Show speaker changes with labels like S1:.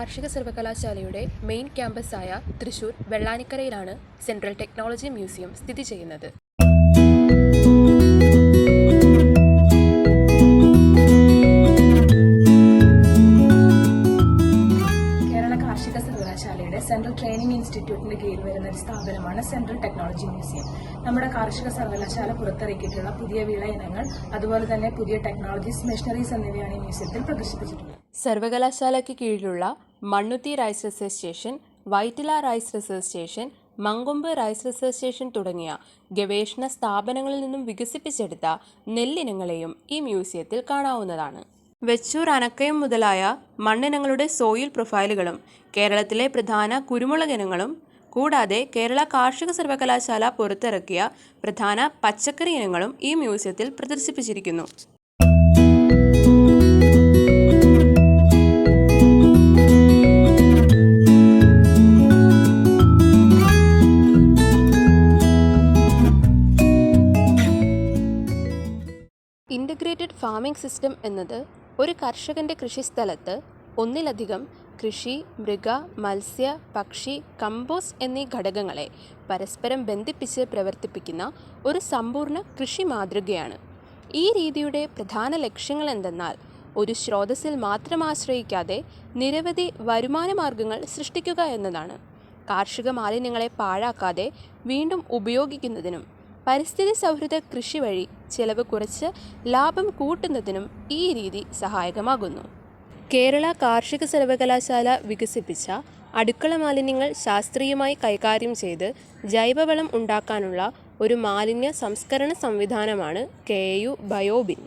S1: കാർഷിക സർവകലാശാലയുടെ മെയിൻ ക്യാമ്പസായ തൃശൂർ വെള്ളാനിക്കരയിലാണ് സെൻട്രൽ ടെക്നോളജി മ്യൂസിയം സ്ഥിതി ചെയ്യുന്നത്.
S2: കാർഷിക സർവകലാശാലയുടെ സെൻട്രൽ ട്രെയിനിങ് ഇൻസ്റ്റിറ്റ്യൂട്ടിന്റെ കീഴിൽ വരുന്ന ഒരു സ്ഥാപനമാണ് സെൻട്രൽ ടെക്നോളജി മ്യൂസിയം. നമ്മുടെ കാർഷിക സർവകലാശാല പുറത്തിറക്കിയിട്ടുള്ള പുതിയ വിള ഇനങ്ങൾ, അതുപോലെ തന്നെ പുതിയ ടെക്നോളജീസ്, മെഷീനറീസ് എന്നിവയാണ് ഈ മ്യൂസിയത്തിൽ പ്രദർശിപ്പിച്ചിട്ടുള്ളത്.
S1: സർവകലാശാലയ്ക്ക് കീഴിലുള്ള Mannuthy rice research station, Vyttila rice research station, Mankombu rice research station തുടങ്ങിയ ഗവേഷണ സ്ഥാപനങ്ങളിൽ നിന്നും വികസിപ്പിച്ചെടുത്ത നെല്ലിനങ്ങളെയും ഈ മ്യൂസിയത്തിൽ കാണാവുന്നതാണ്. വെച്ചൂർ, അനക്കയം മുതലായ മണ്ണിനങ്ങളുടെ സോയിൽ പ്രൊഫൈലുകളും കേരളത്തിലെ പ്രധാന കുരുമുളക് ഇനങ്ങളും കൂടാതെ കേരള കാർഷിക സർവകലാശാല പുറത്തിറക്കിയ പ്രധാന പച്ചക്കറി ഇനങ്ങളും ഈ മ്യൂസിയത്തിൽ പ്രദർശിപ്പിച്ചിരിക്കുന്നു. ഇൻ്റഗ്രേറ്റഡ് ഫാമിംഗ് സിസ്റ്റം എന്നത് ഒരു കർഷകൻ്റെ കൃഷിസ്ഥലത്ത് ഒന്നിലധികം കൃഷി, മൃഗ, മത്സ്യ, പക്ഷി, കമ്പോസ്റ്റ് എന്നീ ഘടകങ്ങളെ പരസ്പരം ബന്ധിപ്പിച്ച് പ്രവർത്തിപ്പിക്കുന്ന ഒരു സമ്പൂർണ്ണ കൃഷി മാതൃകയാണ്. ഈ രീതിയുടെ പ്രധാന ലക്ഷ്യങ്ങൾ എന്തെന്നാൽ ഒരു സ്രോതസ്സിൽ മാത്രം ആശ്രയിക്കാതെ നിരവധി വരുമാന മാർഗങ്ങൾ സൃഷ്ടിക്കുക എന്നതാണ്. കാർഷിക മാലിന്യങ്ങളെ പാഴാക്കാതെ വീണ്ടും ഉപയോഗിക്കുന്നതിനും പരിസ്ഥിതി സൗഹൃദ കൃഷി വഴി ചെലവ് കുറച്ച് ലാഭം കൂട്ടുന്നതിനും ഈ രീതി സഹായകമാകുന്നു. കേരള കാർഷിക സർവകലാശാല വികസിപ്പിച്ച അടുക്കള മാലിന്യങ്ങൾ ശാസ്ത്രീയമായി കൈകാര്യം ചെയ്ത് ജൈവവളം ഉണ്ടാക്കാനുള്ള ഒരു മാലിന്യ സംസ്കരണ സംവിധാനമാണ് KAU ബയോബിൻ.